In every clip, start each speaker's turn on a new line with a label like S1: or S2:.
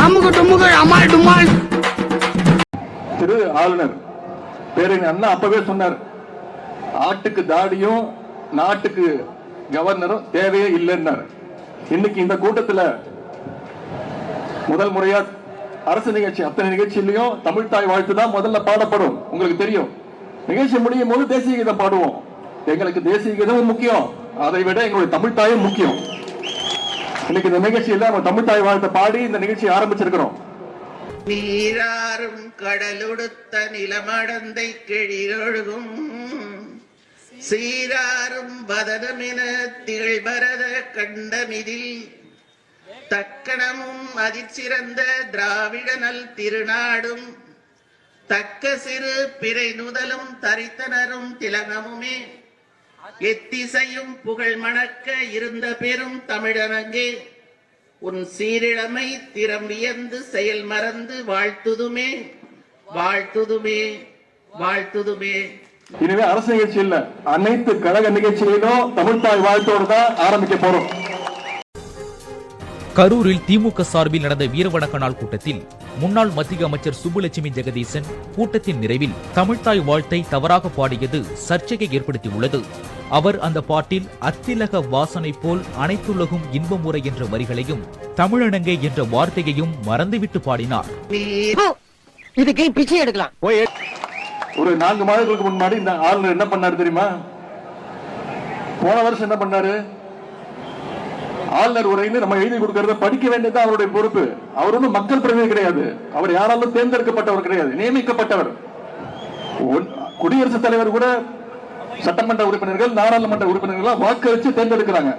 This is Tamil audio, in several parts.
S1: அமுக்கு டுமுக்கு அமால் டுமால்.
S2: திரு ஆளுநர் பேரறிஞர் அண்ணா அப்பவே சொன்னார், ஆட்டுக்கு தாடியும் நாட்டுக்கு கவர்னரும் தேவையே இல்லைன்னாரு. இன்னைக்கு இந்த கூட்டத்துல முதல் முறையா அரசு நிகழ்ச்சி, அத்தனை நிகழ்ச்சியிலையும் தமிழ் தாய் வாழ்த்து தான் முதல்ல பாடப்படும். உங்களுக்கு தெரியும், நிகழ்ச்சி முடியும் போது தேசிய கீதம் பாடுவோம். எங்களுக்கு தேசிய கீதமும் முக்கியம், அதை விட எங்களுடைய தமிழ் தாயும் முக்கியம். இன்னைக்கு இந்த நிகழ்ச்சியில நம்ம தமிழ் தாய் வாழ்த்தை பாடி இந்த நிகழ்ச்சியை ஆரம்பிச்சிருக்கிறோம்.
S3: நீராறும் கடலுடுத்த நிலமடந்தை கிழியொழுகும் சீராறும் பதனமென திகழ்பரத கண்டமிதில் தக்கணமும் அதிர்ச்சிறந்த திராவிட நல் திருநாடும் தக்க சிறு பிறை நுதலும் தரித்தனரும் திலகமுமே எத்திசையும் புகழ் மணக்க இருந்த பெரும் தமிழனங்கே உன் சீரிழமை திறம் வியந்து செயல் மறந்து வாழ்த்துதுமே வாழ்த்துதுமே வாழ்த்துதுமே.
S2: இனிமே அரசு நிகழ்ச்சி இல்ல, அனைத்து கழக நிகழ்ச்சிகளிலும் தமிழ்தாய் வாழ்த்தோடு தான் ஆரம்பிக்க போறோம்.
S4: கரூரில் திமுக சார்பில் நடந்த வீரவணக்க நாள் கூட்டத்தில் முன்னாள் மத்திய அமைச்சர் சுப்புலட்சுமி ஜெகதீசன் கூட்டத்தின் நிறைவில் தமிழ்தாய் வாழ்த்தை தவறாக பாடியது சர்ச்சையை ஏற்படுத்தியுள்ளது. அவர் அந்த பாட்டில் அத்திலக வாசனை போல் அனைத்துலகும் இன்பமுறை என்ற வரிகளையும் தமிழனங்கே என்ற வார்த்தையையும் மறந்துவிட்டு பாடினார்.
S1: இதுக்கு பிச்சை எடுக்கலாம்.
S2: ஒரு 4 மாதங்களுக்கு முன்னாடி இந்த ஆளுநர் என்ன பண்ணாரு தெரியுமா? போன வருஷம் என்ன பண்ணாரு? ஆளுநர் உரைன்னு நம்ம எழுதி கொடுக்கறத படிக்க வேண்டியது அவருடைய பொறுப்பு. அவர் ஒன்றும் மக்கள் பிரதிநிதி கிடையாது, அவர் யாராலும் தேர்ந்தெடுக்கப்பட்டவர் கிடையாது, நியமிக்கப்பட்டவர். குடியரசுத் தலைவர் கூட சட்டமன்ற உறுப்பினர்கள், நாடாளுமன்ற உறுப்பினர்கள் வாக்களிச்சு தேர்ந்தெடுக்கிறாங்க.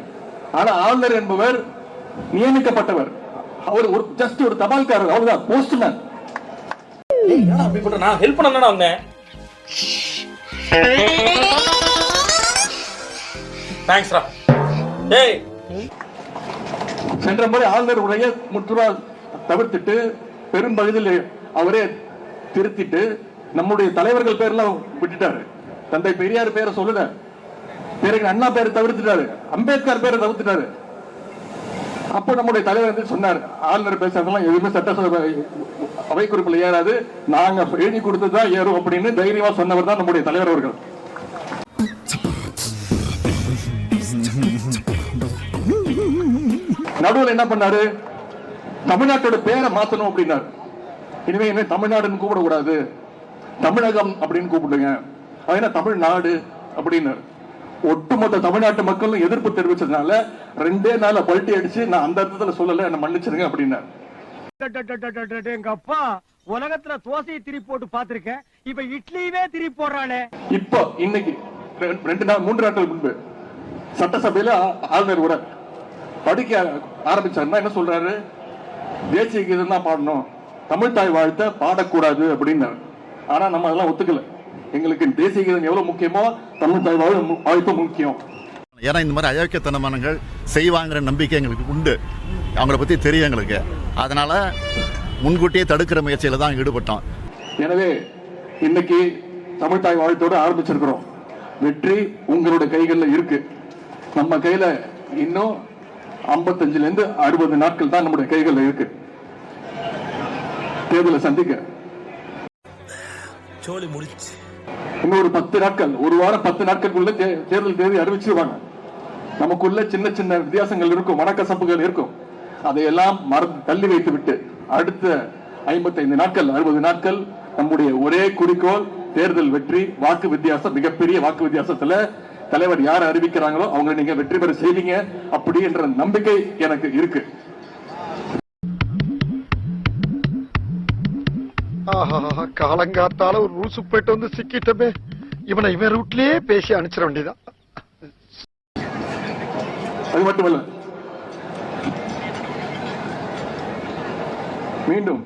S2: ஆனா ஆளுநர் என்பவர் நியமிக்கப்பட்டவர். அவர் ஜஸ்ட் ஒரு தபால்காரர், அவ்வளவுதான், போஸ்ட்மேன்.
S5: நான் ஹெல்ப் பண்ணா அவங்க தேங்க்ஸ்ரா. ஏய்,
S2: சென்ற முறை ஆளுநர் உரையை முற்றுவால் தவிர்த்துட்டு பெரும்பகுதியில் அவரே திருத்திட்டு நம்முடைய தலைவர்கள் பேர்லாம் விட்டுட்டாரு. தந்தை பெரியார் பேரை சொல்லல, பேருக்கு அண்ணா பேரை தவிர்த்துட்டாரு, அம்பேத்கர் பேரை தவிர்த்துட்டாரு. அப்போ நம்முடைய தலைவர் வந்து சொன்னார், ஆளுநர் பேசுறதெல்லாம் எதுவுமே சட்டசபை அவை குறிப்பில் ஏறாது, நாங்க எழுதி கொடுத்துதான் ஏறும் அப்படின்னு தைரியமா சொன்னவர் தான் நம்முடைய தலைவர் அவர்கள். நடுவில் என்ன பண்ணாரு? தமிழ்நாட்டோட பேரை மாத்தணும் அப்படின்னாரு. இனிமே என்ன தமிழ்நாடுன்னு கூப்பிடக்கூடாது, தமிழகம் அப்படின்னு கூப்பிடுங்க, அது தமிழ்நாடு அப்படின்னாரு. ஒட்டுமொத்த தமிழ்நாட்டு மக்களும் எதிர்ப்பு தெரிவிச்சதுனால 2 நாள்ல பல்ட்டி அடிச்சு, நான் அந்த அர்த்தத்துல சொல்லல, என்ன மன்னிச்சிருங்க அப்படின்னாரு.
S6: எங்க அப்பா உலகத்துல தோசையை திருப்பி போட்டு பாத்திருக்கேன், இப்ப இட்லியவே திருப்பி போடுறானே.
S2: இப்போ இன்னைக்கு 3 நாட்கள் முன்பு சட்டசபையில ஆளுநர் உரை படிக்க ஆரம்பிச்சாருன்னா என்ன சொல்றாரு? தேசிய கீதம் தான் பாடணும், தமிழ்தாய் வாழ்த்த பாடக்கூடாது அப்படின்னாரு. ஆனா நம்ம அதெல்லாம் ஒத்துக்கல. எங்களுக்கு தேசிய கீதம் எவ்வளவு முக்கியமோ தமிழ்தாய் வாழ்த்து முக்கியம்.
S7: ஏன்னா இந்த மாதிரி அயோக்கியத்தனமானங்கள் செய்வாங்கிற நம்பிக்கை எங்களுக்கு உண்டு, அவங்கள பத்தி தெரியும் எங்களுக்கு. அதனால முன்கூட்டியே தடுக்கிற முயற்சியில தான் ஈடுபட்டோம்.
S2: எனவே இன்னைக்கு தமிழ்தாய் வாழ்த்தோடு ஆரம்பிச்சிருக்கிறோம். வெற்றி உங்களுடைய கைகள்ல இருக்கு. நம்ம கையில இன்னும் 55 இருந்து 60 நாட்கள் தான் நம்முடைய கைகள்ல இருக்கு தேர்தலை சந்திக்க. இன்னொரு 10 நாட்கள், ஒரு வாரம் 10 நாட்களுக்குள்ள தேர்தல் தேதி அறிவிச்சிருவாங்க. நமக்குள்ள சின்ன சின்ன வித்தியாசங்கள் இருக்கும், மனக்கசப்புகள் இருக்கும். அதையெல்லாம் தள்ளி வைத்து விட்டு அடுத்த 55 நாட்கள் 60 நாட்கள் நம்முடைய ஒரே குறிக்கோள் தேர்தல் வெற்றி. வாக்கு வித்தியாசம், மிகப்பெரிய வாக்கு வித்தியாசத்துல தலைவர் யார் அறிவிக்கிறாங்களோ அவங்க நீங்க வெற்றி பெற செய்வீங்க அப்படி என்ற நம்பிக்கை எனக்கு இருக்கு.
S8: காலங்காத்தால ஒரு ரூசு போயிட்டு வந்து சிக்கிட்டமே, இவனை இவன் ரூட்லயே பேசி அனுப்பிச்சிட வேண்டியதான்.
S2: அது மட்டுமல்ல, மீண்டும்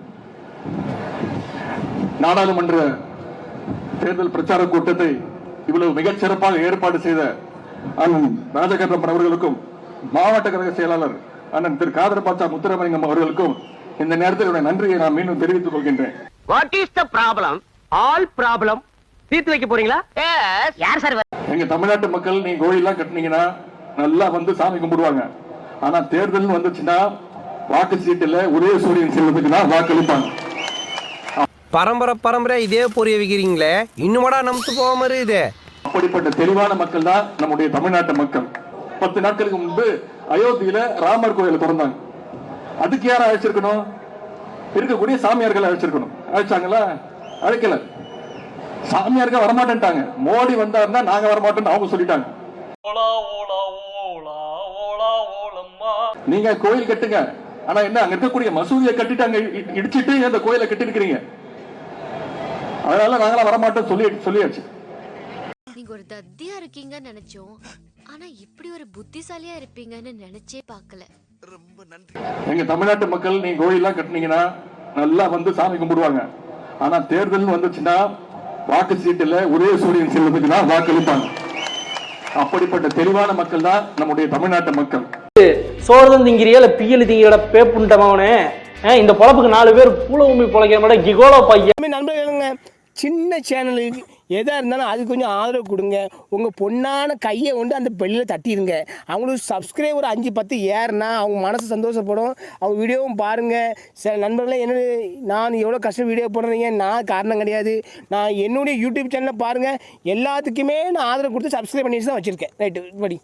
S2: நாடாளுமன்ற தேர்தல் பிரச்சார கூட்டத்தை இவ்வளவு மிகச் சிறப்பாக ஏற்பாடு செய்த அண்ணன் ராஜகண்ணப்பன் அவர்களுக்கும், மாவட்ட கழக செயலாளர் அண்ணன் திரு காதர் பாட்சா முத்துராமலிங்கம் அவர்களுக்கும் இந்த நேரத்தில் நன்றியை நான் மீண்டும் தெரிவித்துக் கொள்கின்றேன்.
S6: What is the problem? All problem தீர்த்து வைக்க போறீங்களா? யார் சார்?
S2: எங்க தமிழ்நாட்டு மக்கள் நீங்க கோயிலெல்லாம் கட்டினீங்கன்னா நல்லா வந்து சாமி கும்பிடுவாங்க. ஆனா தேர்தல் வந்துச்சுன்னா வாக்கு சீட்டுல ஒரே சூரியன் செல்வத்துக்கு தான் வாக்களிப்பாங்க.
S9: பரம்பரை இதே பொரிய வைக்கிறீங்களே, இன்னுமாடா நமக்கு போகாம இருக்குது.
S2: அப்படிப்பட்ட தெளிவான மக்கள் தான் நம்முடைய தமிழ்நாட்டு மக்கள். 10 நாட்களுக்கு முன்பு அயோத்தியில ராமர் கோயில திறந்தாங்க. அதுக்கு யார அழைச்சிருக்கணும்? இருக்கக்கூடிய சாமியார்கள் அழைச்சிருக்கணும். அழைச்சாங்களா? அழைக்கல. சாமியார்கள் வரமாட்டேன்ட்டாங்க. மோடி வந்தாருன்னா நாங்க வரமாட்டோம்னு அவங்க சொல்லிட்டாங்க. நீங்க கோயில் கட்டுங்க, ஆனா என்ன அங்க இருக்கக்கூடிய மசூதியை கட்டிட்டாங்க, இடிச்சிட்டு அந்த கோயிலை கட்டி இருக்கிறீங்க. அதனால நாங்களா வரமாட்டோம் சொல்லியாச்சு.
S10: நீங்க ஒரு தத்தியா இருக்கீங்கன்னு நினைச்சோம், ஆனா இப்படி ஒரு புத்திசாலியா இருப்பீங்கன்னு நினைச்சே பார்க்கல. ரொம்ப நன்றி.
S2: எங்க தமிழ்நாட்டு மக்கள் நீங்க கோயிலாம் கட்டினீங்கன்னா நல்லா வந்து சாமி கும்பிடுவாங்க. ஆனா தேர்தல் வந்துச்சுன்னா வாக்கு சீட்டுல ஒரே சூரியன் செல்வத்துக்கு தான் வாக்களிப்பாங்க. அப்படிப்பட்ட தெளிவான மக்கள் தான் நம்முடைய தமிழ்நாட்டு மக்கள்.
S5: சோறுதான் திங்கிறியா இல்ல பியல் திங்கிற பேப்புண்டமாவனே? இந்த பொழப்புக்கு 4 பேர் பூல உண்மை பொழைக்கிற மாதிரி கிகோலோ பையன்.
S6: நண்பர்களுங்க, சின்ன சேனலுக்கு எதாக இருந்தாலும் அது கொஞ்சம் ஆதரவு கொடுங்க. உங்கள் பொண்ணான கையை கொண்டு அந்த பெல்லில் தட்டிடுங்க. அவங்களுக்கு சப்ஸ்கிரைபர் 5-10 ஏறுனா அவங்க மனசு சந்தோஷப்படும். அவங்க வீடியோவும் பாருங்கள். சில நண்பர்களே என்ன, நான் எவ்வளோ கஷ்டம் வீடியோ போடுறீங்க, நான் காரணம் கிடையாது. நான் என்னுடைய யூடியூப் சேனலில் பாருங்கள். எல்லாத்துக்குமே நான் ஆதரவு கொடுத்து சப்ஸ்கிரைப் பண்ணி தான் வச்சுருக்கேன். ரைட்டு படி.